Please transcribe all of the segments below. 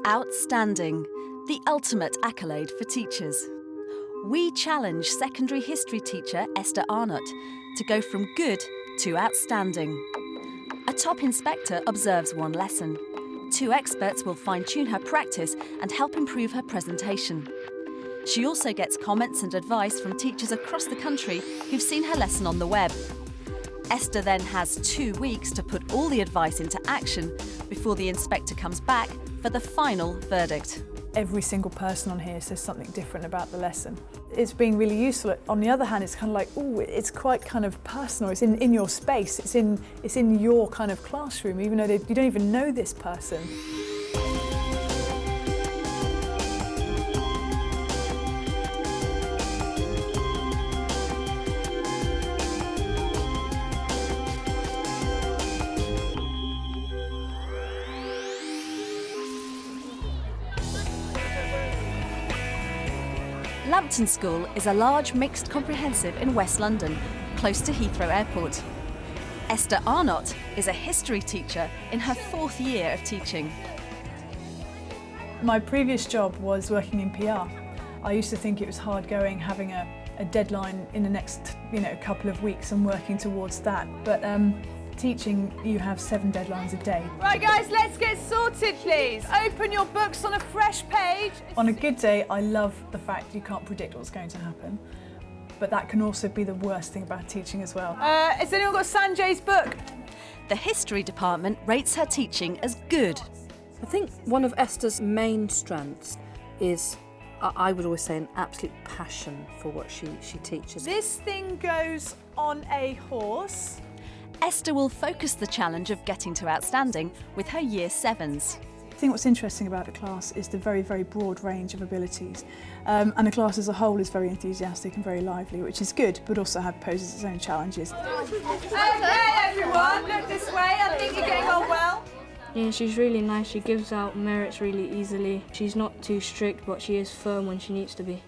Outstanding, the ultimate accolade for teachers. We challenge secondary history teacher Esther Arnott to go from good to outstanding. A top inspector observes one lesson. 2 experts will fine-tune her practice and help improve her presentation. She also gets comments and advice from teachers across the country who've seen her lesson on the web. Esther then has 2 weeks to put all the advice into action before the inspector comes back for the final verdict. Every single person on here says something different about the lesson. It's been really useful. On the other hand, it's kind of like, oh, it's quite kind of personal. It's in your space. It's in your kind of classroom, even though you don't even know this person. Lampton School is a large mixed comprehensive in West London, close to Heathrow Airport. Esther Arnott is a history teacher in her 4th year of teaching. My previous job was working in PR. I used to think it was hard going, having a deadline in the next couple of weeks and working towards that. But teaching, you have 7 deadlines a day. Right guys, let's get sorted please. Open your books on a fresh page. On a good day, I love the fact you can't predict what's going to happen. But that can also be the worst thing about teaching as well. Has anyone got Sanjay's book? The history department rates her teaching as good. I think one of Esther's main strengths is, I would always say, an absolute passion for what she teaches. This thing goes on a horse. Esther will focus the challenge of getting to outstanding with her Year 7s. I think what's interesting about the class is the very, very broad range of abilities. And the class as a whole is very enthusiastic and very lively, which is good, but also poses its own challenges. Okay, everyone, look this way. I think you're getting on well. Yeah, she's really nice. She gives out merits really easily. She's not too strict, but she is firm when she needs to be.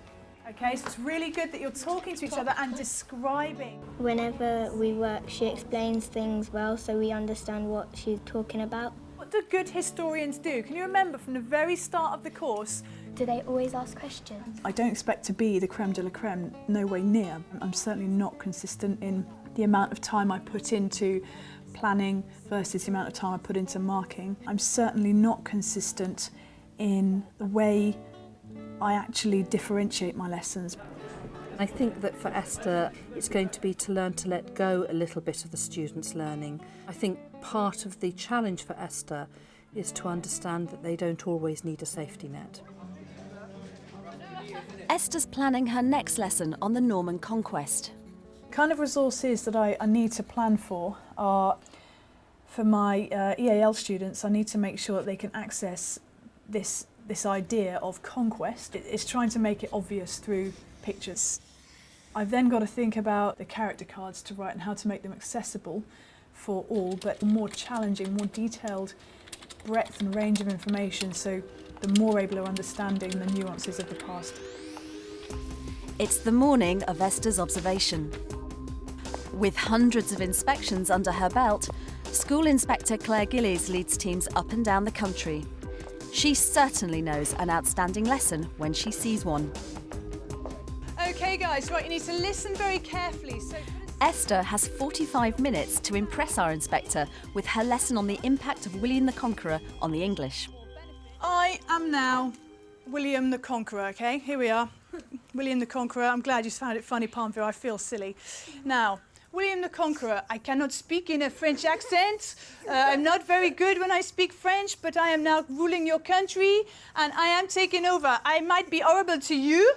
Okay, so it's really good that you're talking to each other and describing. Whenever we work, she explains things well, so we understand what she's talking about. What do good historians do? Can you remember from the very start of the course? Do they always ask questions? I don't expect to be the creme de la creme, no way near. I'm certainly not consistent in the amount of time I put into planning versus the amount of time I put into marking. I'm certainly not consistent in the way I actually differentiate my lessons. I think that for Esther, it's going to be to learn to let go a little bit of the students' learning. I think part of the challenge for Esther is to understand that they don't always need a safety net. Esther's planning her next lesson on the Norman Conquest. Kind of resources that I need to plan for are, for my EAL students, I need to make sure that they can access this idea of conquest. It's trying to make it obvious through pictures. I've then got to think about the character cards to write and how to make them accessible for all, but more challenging, more detailed breadth and range of information, so the more able to understanding the nuances of the past. It's the morning of Esther's observation. With hundreds of inspections under her belt, School Inspector Clare Gillies leads teams up and down the country. She certainly knows an outstanding lesson when she sees one. Okay guys, right, you need to listen very carefully. Esther has 45 minutes to impress our inspector with her lesson on the impact of William the Conqueror on the English. I am now William the Conqueror, okay? Here we are. William the Conqueror. I'm glad you found it funny, Palmville. I feel silly. Now, William the Conqueror. I cannot speak in a French accent. I'm not very good when I speak French, but I am now ruling your country and I am taking over. I might be horrible to you,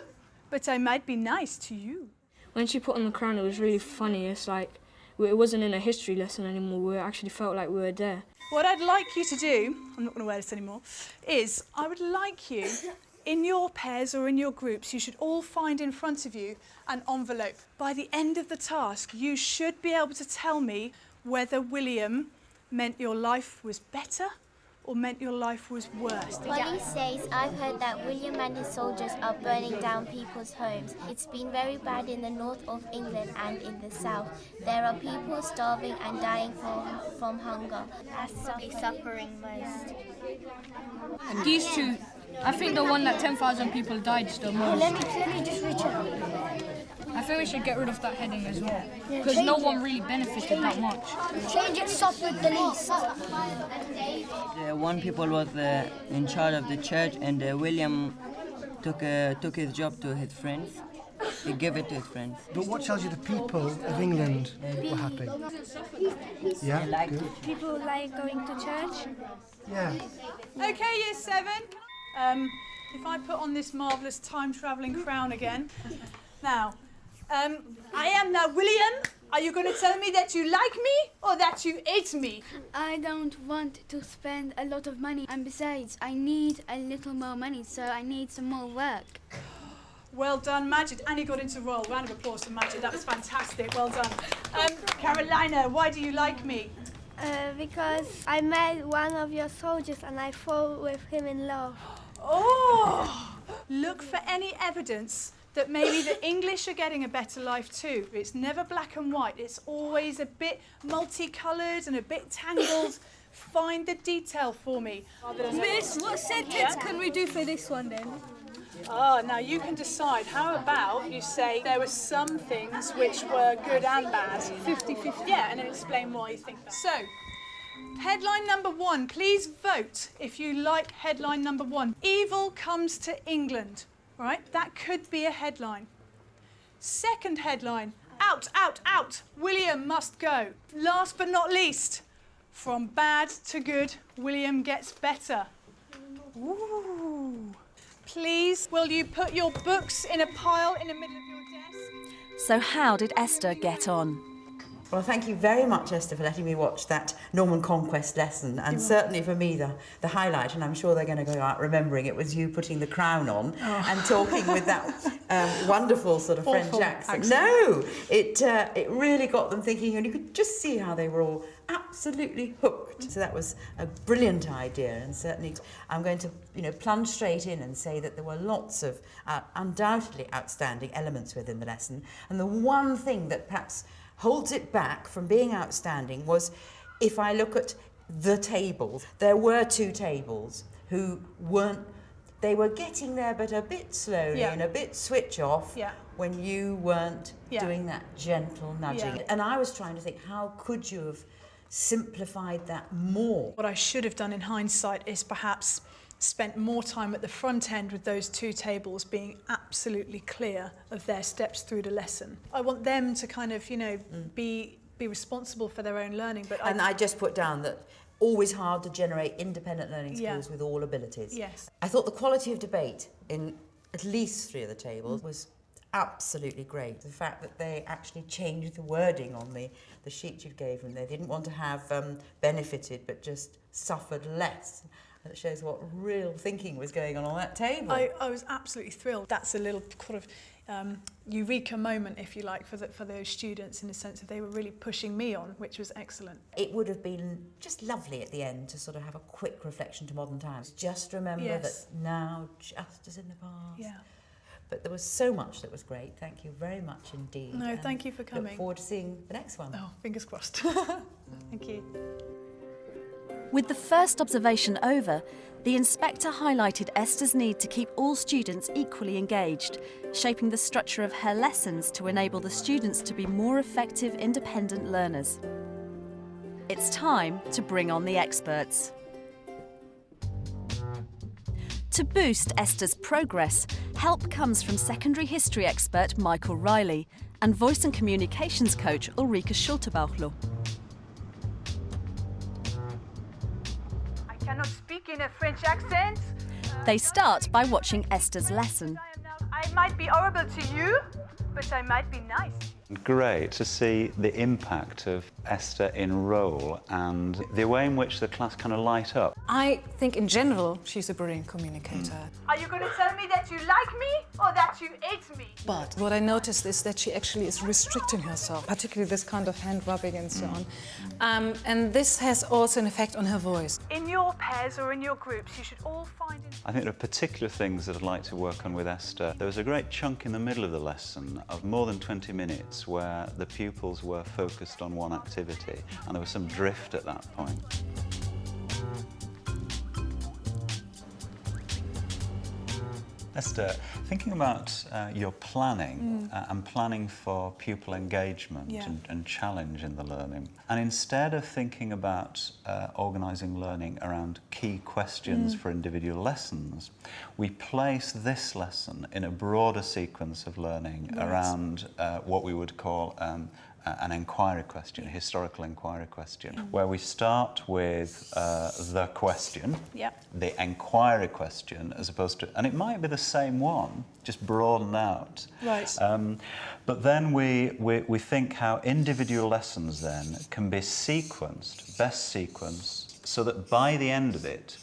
but I might be nice to you. When she put on the crown, it was really funny. It's like, it wasn't in a history lesson anymore. We actually felt like we were there. What I'd like you to do, I'm not going to wear this anymore, is I would like you, in your pairs or in your groups, you should all find in front of you an envelope. By the end of the task, you should be able to tell me whether William meant your life was better or meant your life was worse? Polly says, I've heard that William and his soldiers are burning down people's homes. It's been very bad in the north of England and in the south. There are people starving and dying from hunger. That's suffering most. These two, I think the one that 10,000 people died is the most. Let me just reach out. I think we should get rid of that heading as well, because no one really benefited that much. Change it, suffered the least. One people was in charge of the church, and William took his job to his friends. He gave it to his friends. But what tells you the people of England were happy? Yeah, good. People like going to church. Yeah. Okay, year 7. If I put on this marvellous time-travelling crown again. Now, I am now William. Are you going to tell me that you like me or that you hate me? I don't want to spend a lot of money, and besides, I need a little more money, so I need some more work. Well done, Majid. And you got into royal. Round of applause for Majid. That was fantastic. Well done. Carolina, why do you like me? Because I met one of your soldiers and I fall with him in love. Oh! Look for any evidence that maybe the English are getting a better life too. It's never black and white. It's always a bit multicoloured and a bit tangled. Find the detail for me. Miss, what sentence can we do for this one then? Ah, now you can decide. How about you say there were some things which were good and bad? 50-50. Yeah, and then explain why you think that. So, headline number 1. Please vote if you like headline number 1. Evil comes to England. Right? That could be a headline. Second headline. Out, out, out. William must go. Last but not least. From bad to good, William gets better. Ooh. Please, will you put your books in a pile in the middle of your desk? So how did Esther get on? Well, thank you very much, Esther, for letting me watch that Norman Conquest lesson, and certainly for me the highlight, and I'm sure they're going to go out remembering it was you putting the crown on and talking with that wonderful sort of French accent. No, it really got them thinking, and you could just see how they were all absolutely hooked. So that was a brilliant idea, and certainly I'm going to plunge straight in and say that there were lots of undoubtedly outstanding elements within the lesson, and the one thing that perhaps holds it back from being outstanding was, if I look at the tables, there were 2 tables who they were getting there but a bit slowly and a bit switch off when you weren't doing that gentle nudging. And I was trying to think, how could you have simplified that more? What I should have done in hindsight is perhaps spent more time at the front end with those 2 tables being absolutely clear of their steps through the lesson. I want them to kind of, be responsible for their own learning. But I just put down that always hard to generate independent learning skills with all abilities. Yes. I thought the quality of debate in at least 3 of the tables was absolutely great. The fact that they actually changed the wording on the sheet you gave them. They didn't want to have benefited but just suffered less. That shows what real thinking was going on that table. I was absolutely thrilled. That's a little sort of eureka moment, if you like, for those students, in the sense that they were really pushing me on, which was excellent. It would have been just lovely at the end to sort of have a quick reflection to modern times. Just remember that now, just as in the past. Yeah. But there was so much that was great. Thank you very much indeed. No, thank you for coming. Look forward to seeing the next one. Oh, fingers crossed. Thank you. With the first observation over, the inspector highlighted Esther's need to keep all students equally engaged, shaping the structure of her lessons to enable the students to be more effective, independent learners. It's time to bring on the experts. To boost Esther's progress, help comes from secondary history expert Michael Riley and voice and communications coach Ulrika Schulte-Baukloh. I cannot speak in a French accent. They start by watching Esther's lesson. I might be horrible to you, but I might be nice. Great to see the impact of Esther in role and the way in which the class kind of light up. I think in general she's a brilliant communicator. Are you going to tell me that you like me or that you hate me? But what I noticed is that she actually is restricting herself, particularly this kind of hand rubbing and so on. And this has also an effect on her voice. In your pairs or in your groups, you should all find... I think there are particular things that I'd like to work on with Esther. There was a great chunk in the middle of the lesson of more than 20 minutes where the pupils were focused on one activity and there was some drift at that point. Esther, thinking about your planning and planning for pupil engagement and challenge in the learning, and instead of thinking about organising learning around key questions for individual lessons, we place this lesson in a broader sequence of learning around what we would call an inquiry question, a historical inquiry question, where we start with the question, the inquiry question, as opposed to, and it might be the same one, just broadened out. Right. But then we think how individual lessons then can be sequenced, best sequenced, so that by the end of it,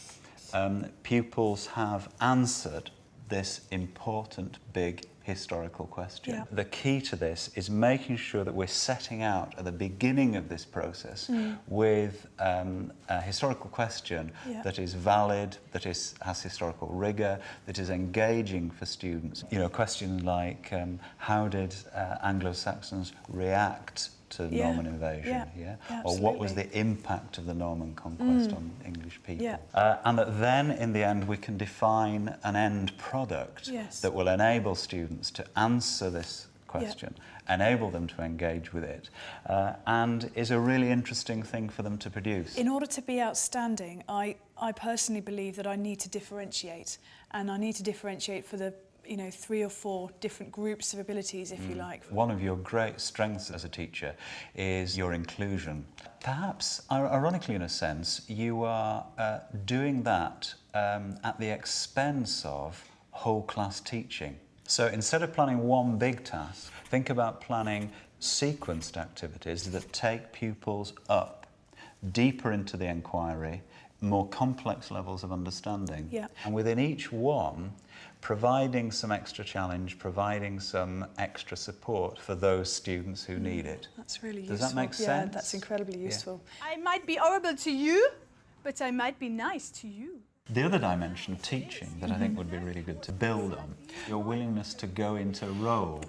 pupils have answered this important big historical question. The key to this is making sure that we're setting out at the beginning of this process with a historical question that is valid, that has historical rigour, that is engaging for students. You know, questions like how did Anglo-Saxons react to Norman invasion, or what was the impact of the Norman Conquest on English people? And that then, in the end, we can define an end product that will enable students to answer this question, enable them to engage with it, and is a really interesting thing for them to produce. In order to be outstanding, I personally believe that I need to differentiate, and I need to differentiate for the 3 or 4 different groups of abilities, if you like. One of your great strengths as a teacher is your inclusion. Perhaps, ironically in a sense, you are doing that at the expense of whole class teaching. So instead of planning one big task, think about planning sequenced activities that take pupils up, deeper into the inquiry, more complex levels of understanding. And within each one, providing some extra challenge, providing some extra support for those students who need it. That's really useful. Does that make sense? Yeah, that's incredibly useful. I might be horrible to you, but I might be nice to you. The other dimension of teaching that I think would be really good to build on, your willingness to go into role,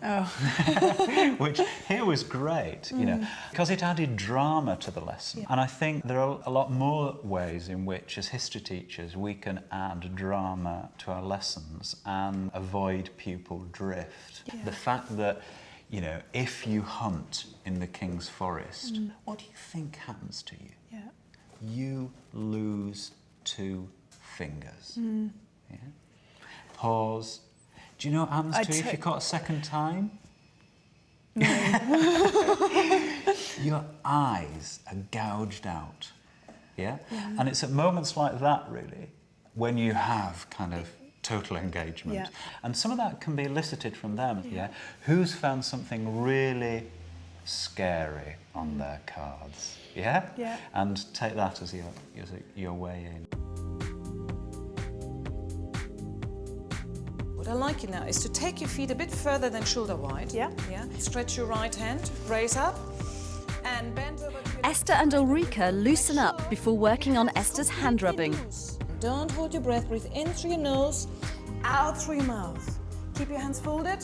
which here was great, you know, because it added drama to the lesson. And I think there are a lot more ways in which, as history teachers, we can add drama to our lessons and avoid pupil drift. The fact that, you know, if you hunt in the King's Forest, what do you think happens to you? You lose 2 fingers. Pause. Do you know what happens to you if you're caught a second time? No. Your eyes are gouged out. And it's at moments like that, really, when you have kind of total engagement. And some of that can be elicited from them. Who's found something really scary on their cards? And take that as your way in. What I like you now is to take your feet a bit further than shoulder wide. Stretch your right hand, raise up, and bend over to your... Esther and Ulrika loosen up before working on Esther's hand rubbing. Don't hold your breath, breathe in through your nose, out through your mouth. Keep your hands folded.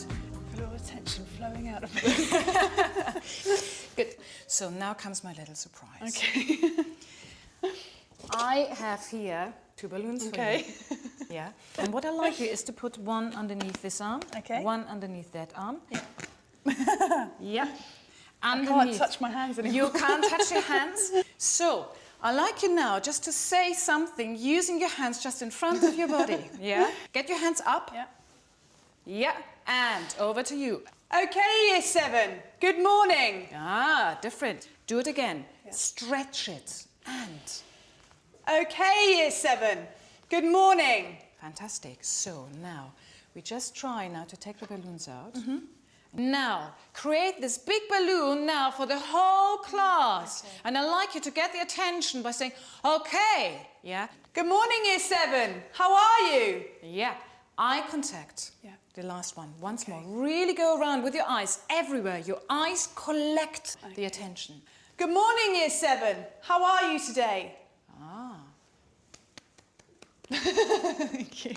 Feel all the tension flowing out of me. Good. So now comes my little surprise. Okay. I have here 2 balloons for you. And what I like here is to put one underneath this arm, one underneath that arm. I can't touch my hands anymore. You can't touch your hands. So I like you now just to say something using your hands just in front of your body. Get your hands up. And over to you. Okay, Year 7. Good morning. Different. Do it again. Stretch it. And... Okay, Year 7. Good morning. Fantastic. So now, we just try now to take the balloons out. Now, create this big balloon now for the whole class. Okay. And I'd like you to get the attention by saying, okay, yeah. Good morning, Year 7. How are you? Yeah, eye contact. Yeah. The last one. Once more. Really go around with your eyes everywhere. Your eyes collect the attention. Good morning, Year 7. How are you today? Ah. Thank you.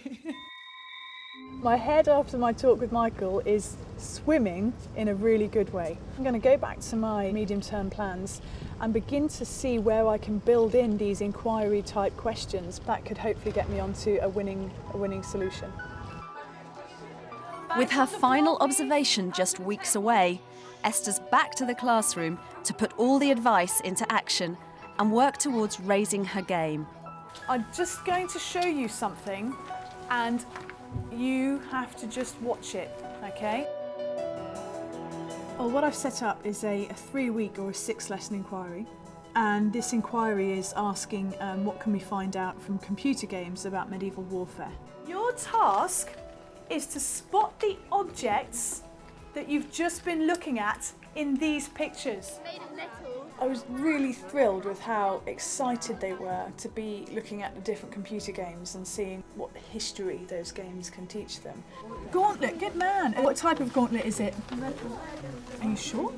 My head after my talk with Michael is swimming in a really good way. I'm going to go back to my medium-term plans and begin to see where I can build in these inquiry-type questions that could hopefully get me onto a winning solution. With her final observation just weeks away, Esther's back to the classroom to put all the advice into action and work towards raising her game. I'm just going to show you something and you have to just watch it, okay? Well, what I've set up is a 3-week or a 6-lesson inquiry. And this inquiry is asking what can we find out from computer games about medieval warfare. Your task is to spot the objects that you've just been looking at in these pictures. Made of metal. I was really thrilled with how excited they were to be looking at the different computer games and seeing what history those games can teach them. Gauntlet, good man. What type of gauntlet is it? Are you sure?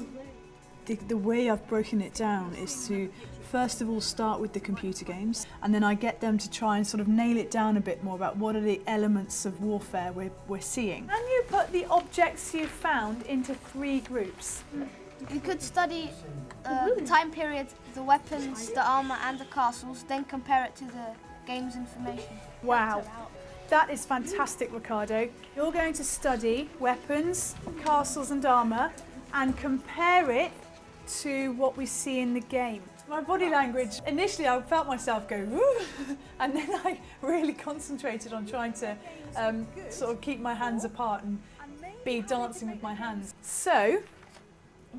The way I've broken it down is to first of all start with the computer games, and then I get them to try and sort of nail it down a bit more about what are the elements of warfare we're seeing. Can you put the objects you've found into 3 groups? You could study the time period, the weapons, the armour and the castles, then compare it to the game's information. Wow, that is fantastic, Ricardo. You're going to study weapons, castles and armour and compare it to what we see in the game. My body language, initially I felt myself go woo, and then I really concentrated on trying to sort of keep my hands apart and be dancing with my hands. So,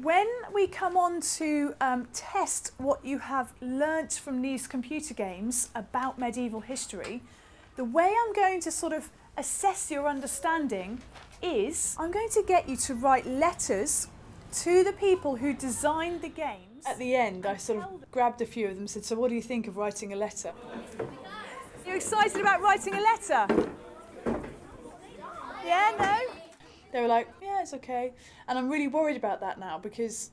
when we come on to test what you have learnt from these computer games about medieval history, the way I'm going to sort of assess your understanding is I'm going to get you to write letters to the people who designed the games. At the end, I sort of grabbed a few of them and said, so what do you think of writing a letter? You excited about writing a letter? Yeah, no? They were like, yeah, it's okay. And I'm really worried about that now because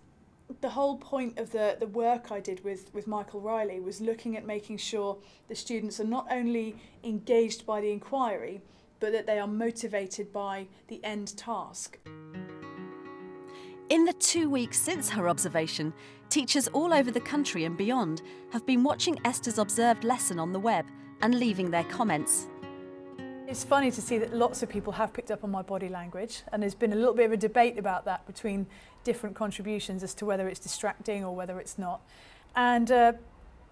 the whole point of the work I did with Michael Riley was looking at making sure the students are not only engaged by the inquiry, but that they are motivated by the end task. In the 2 weeks since her observation, teachers all over the country and beyond have been watching Esther's observed lesson on the web and leaving their comments. It's funny to see that lots of people have picked up on my body language, and there's been a little bit of a debate about that between different contributions as to whether it's distracting or whether it's not. And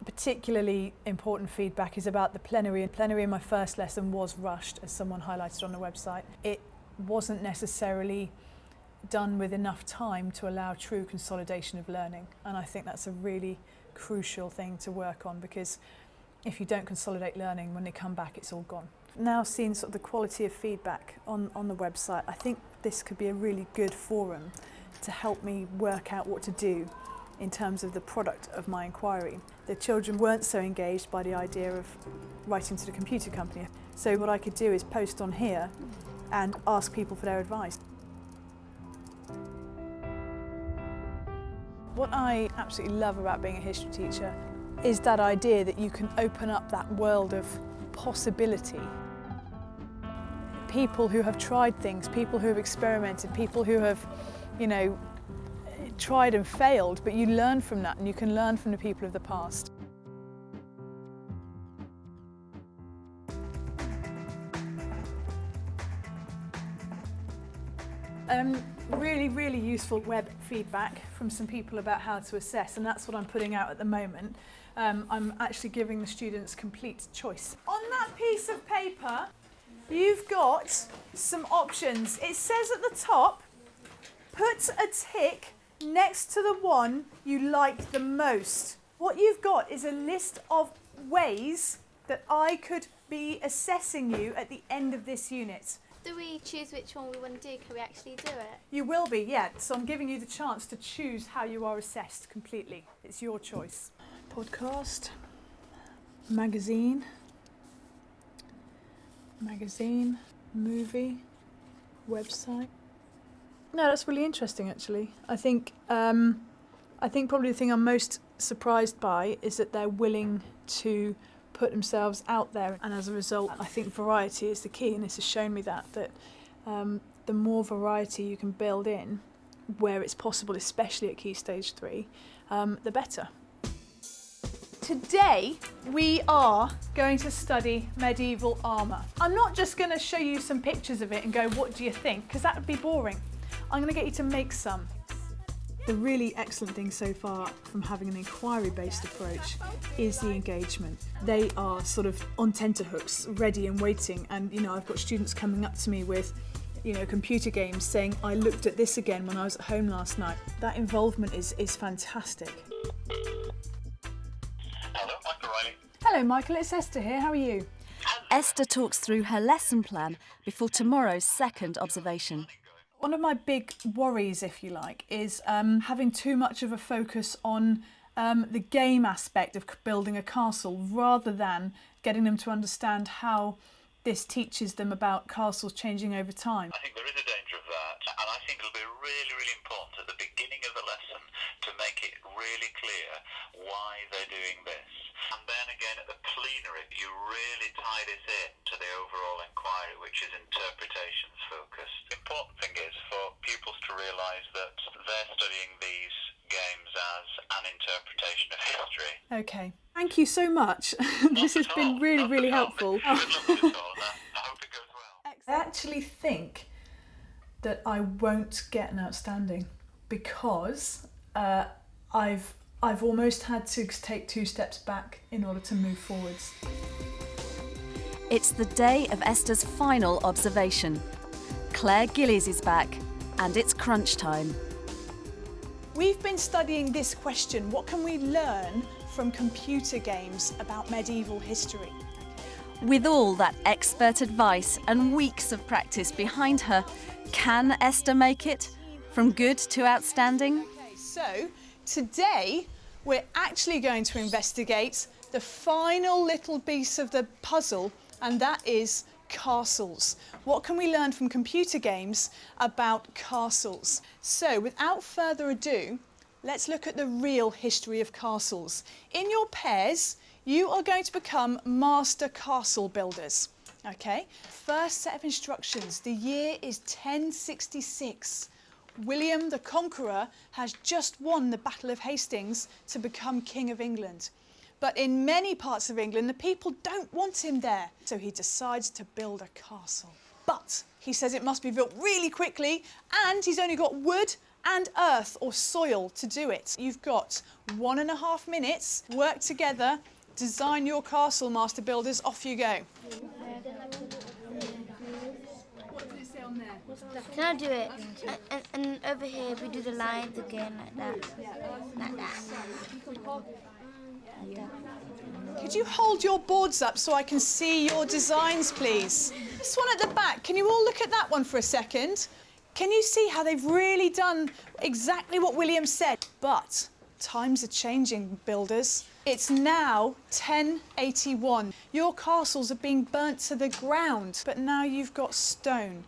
particularly important feedback is about the plenary. Plenary in my first lesson was rushed, as someone highlighted on the website. It wasn't necessarily done with enough time to allow true consolidation of learning, and I think that's a really crucial thing to work on, because if you don't consolidate learning, when they come back it's all gone. Now seeing sort of the quality of feedback on the website, I think this could be a really good forum to help me work out what to do in terms of the product of my inquiry. The children weren't so engaged by the idea of writing to the computer company, so what I could do is post on here and ask people for their advice. What I absolutely love about being a history teacher is that idea that you can open up that world of possibility. People who have tried things, people who have experimented, people who have, you know, tried and failed, but you learn from that and you can learn from the people of the past. Really useful web feedback from some people about how to assess, and that's what I'm putting out at the moment. I'm actually giving the students complete choice. On that piece of paper, you've got some options. It says at the top, put a tick next to the one you like the most. What you've got is a list of ways that I could be assessing you at the end of this unit. After we choose which one we want to do, can we actually do it? You will be, yeah. So I'm giving you the chance to choose how you are assessed completely. It's your choice. Podcast, magazine, movie, website. No, that's really interesting actually. I think probably the thing I'm most surprised by is that they're willing to put themselves out there, and as a result I think variety is the key, and this has shown me that the more variety you can build in where it's possible, especially at Key Stage 3, the better. Today we are going to study medieval armour. I'm not just going to show you some pictures of it and go, what do you think? Because that would be boring. I'm going to get you to make some. The really excellent thing so far from having an inquiry-based approach is the engagement. They are sort of on tenterhooks, ready and waiting, and I've got students coming up to me with computer games saying, I looked at this again when I was at home last night. That involvement is fantastic. Hello, Michael Riley. Hello Michael, it's Esther here, how are you? Esther talks through her lesson plan before tomorrow's second observation. One of my big worries, if you like, is having too much of a focus on the game aspect of building a castle rather than getting them to understand how this teaches them about castles changing over time. I think there is a danger of that, and I think it'll be really, really important at the beginning of the lesson to make it really clear why they're doing this. And then again at the plenary, you really tie this in to the overall inquiry, which is interpretations focused. The important thing is for pupils to realise that they're studying these games as an interpretation of history. Okay, thank you so much. This has been really, really helpful. Good luck with it all, and I hope it goes well. I actually think that I won't get an outstanding because I've almost had to take 2 steps back in order to move forwards. It's the day of Esther's final observation. Clare Gillies is back, and it's crunch time. We've been studying this question: what can we learn from computer games about medieval history? With all that expert advice and weeks of practice behind her, can Esther make it from good to outstanding? Okay, so today we're actually going to investigate the final little piece of the puzzle, and that is castles. What can we learn from computer games about castles? So without further ado, let's look at the real history of castles. In your pairs, you are going to become master castle builders. Okay, first set of instructions. The year is 1066. William the Conqueror has just won the Battle of Hastings to become King of England. But in many parts of England, the people don't want him there. So he decides to build a castle. But he says it must be built really quickly, and he's only got wood and earth or soil to do it. You've got 1.5 minutes, work together, design your castle, master builders, off you go. What does it say on there? Can I do it? And over here we do the lines again like that. Like that. Could you hold your boards up so I can see your designs, please? This one at the back, can you all look at that one for a second? Can you see how they've really done exactly what William said? But times are changing, builders. It's now 1081. Your castles are being burnt to the ground, but now you've got stone.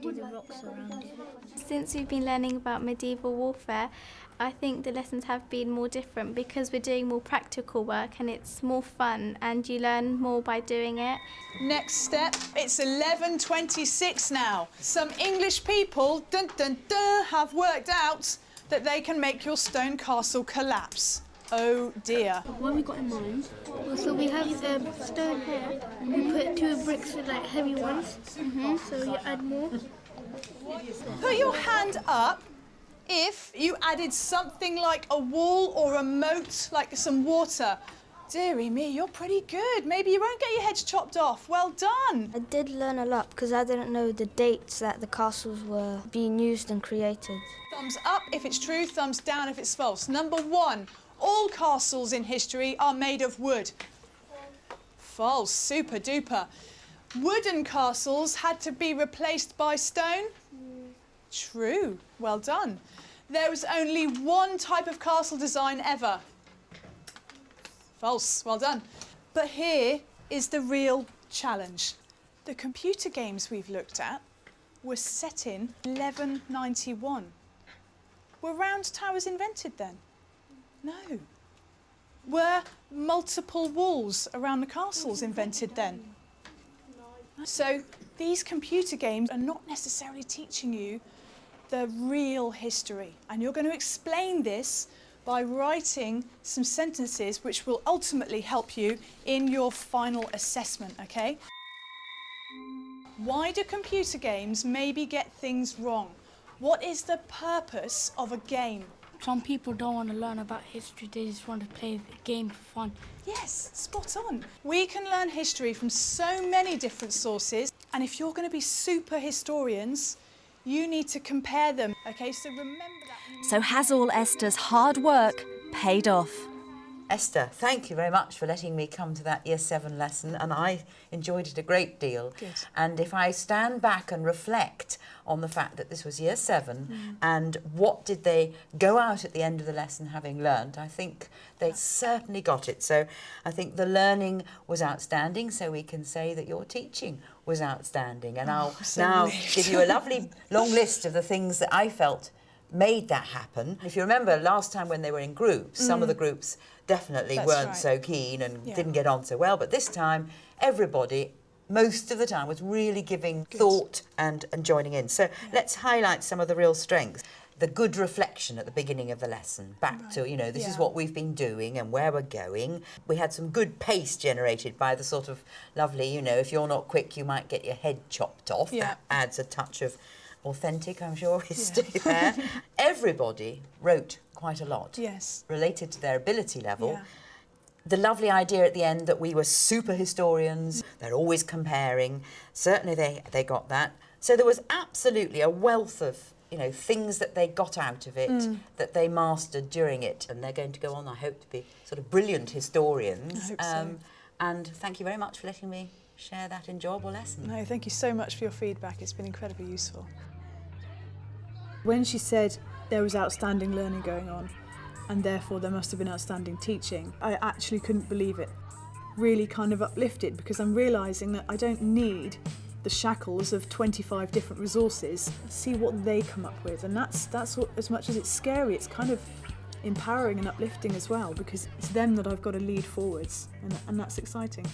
Do the rocks around it. Since we've been learning about medieval warfare, I think the lessons have been more different because we're doing more practical work and it's more fun and you learn more by doing it. Next step, it's 11:26 now. Some English people, dun dun dun, have worked out that they can make your stone castle collapse. Oh dear. What have we got in mind? Well, so we have stone here. We put 2 bricks with like heavy ones. So you add more. Put your hand up if you added something like a wall or a moat, like some water. Dearie me, you're pretty good. Maybe you won't get your heads chopped off. Well done. I did learn a lot because I didn't know the dates that the castles were being used and created. Thumbs up if it's true, thumbs down if it's false. Number 1, all castles in history are made of wood. False, super duper. Wooden castles had to be replaced by stone? True, well done. There was only one type of castle design ever. False, well done. But here is the real challenge. The computer games we've looked at were set in 1191. Were round towers invented then? No. Were multiple walls around the castles invented then? So these computer games are not necessarily teaching you the real history. And you're going to explain this by writing some sentences which will ultimately help you in your final assessment, okay? Why do computer games maybe get things wrong? What is the purpose of a game? Some people don't want to learn about history, they just want to play the game for fun. Yes, spot on. We can learn history from so many different sources, and if you're going to be super historians, you need to compare them, okay? So remember that. So has all Esther's hard work paid off? Esther, thank you very much for letting me come to that Year 7 lesson, and I enjoyed it a great deal. Good. And if I stand back and reflect on the fact that this was Year 7 and what did they go out at the end of the lesson having learned, I think they certainly got it. So I think the learning was outstanding, so we can say that your teaching was outstanding. And I'll now give you a lovely long list of the things that I felt made that happen. If you remember last time when they were in groups, some of the groups definitely weren't so keen and didn't get on so well, but this time everybody, most of the time, was really giving thought and joining in. So let's highlight some of the real strengths. The good reflection at the beginning of the lesson, back to, you know, this is what we've been doing and where we're going. We had some good pace generated by the sort of lovely, you know, if you're not quick, you might get your head chopped off. That adds a touch of authentic, I'm sure, history there. Everybody wrote quite a lot. Related to their ability level. The lovely idea at the end that we were super historians, they're always comparing. Certainly they got that. So there was absolutely a wealth of, you know, things that they got out of it, that they mastered during it. And they're going to go on, I hope, to be sort of brilliant historians. I hope so. And thank you very much for letting me share that enjoyable lesson. No, thank you so much for your feedback. It's been incredibly useful. When she said there was outstanding learning going on and therefore there must have been outstanding teaching, I actually couldn't believe it. Really kind of uplifted, because I'm realising that I don't need the shackles of 25 different resources. See what they come up with, and that's what, as much as it's scary, it's kind of empowering and uplifting as well, because it's them that I've got to lead forwards, and that's exciting.